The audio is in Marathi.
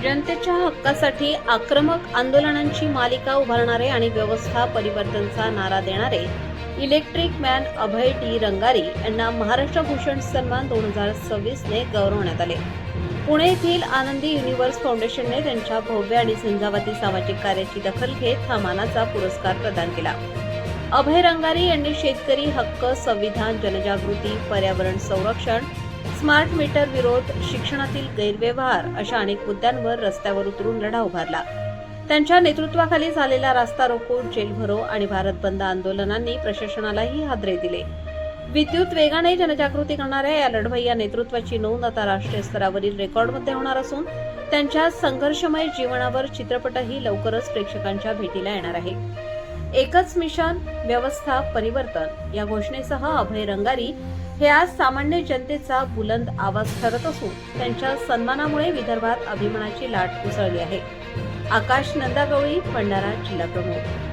जनतेच्या हक्कासाठी आक्रमक आंदोलनांची मालिका उभारणारे आणि व्यवस्था परिवर्तनचा नारा देणारे इलेक्ट्रिक मॅन अभय टी रंगारी यांना महाराष्ट्र भूषण सन्मान 2026 ने गौरवण्यात आले। पुणे येथील आनंदी युनिव्हर्स फाउंडेशनने त्यांच्या भव्य आणि झंझावाती सामाजिक कार्याची दखल घेत हा मानाचा पुरस्कार प्रदान केला। अभय रंगारी यांनी शेतकरी हक्क, संविधान, जनजागृती, पर्यावरण संरक्षण, स्मार्ट मीटर विरोध, शिक्षणातील गैरव्यवहार अशा अनेक मुद्द्यांवर रस्त्यावर उतरून लढा उभारला। त्यांच्या नेतृत्वाखाली झालेला रास्ता रोको, जेल भरो आणि भारत बंद आंदोलनांनी प्रशासनालाही हादरे दिले। विद्युत वेगाने जनजागृती करणाऱ्या या लढवय्या नेतृत्वाची नोंद आता राष्ट्रीय स्तरावरील रेकॉर्डमध्ये होणार असून त्यांच्या संघर्षमय जीवनावर चित्रपटही लवकरच प्रेक्षकांच्या भेटीला येणार आहे। एकच मिशन, व्यवस्था परिवर्तन या घोषणेसह अभय रंगारी हे आज सामान्य जनतेचा बुलंद आवाज ठरत असून त्यांच्या सन्मानामुळे विदर्भात अभिमानाची लाट उसळली आहे। आकाश नंदागवळी, भंडारा जिल्हा प्रमुख।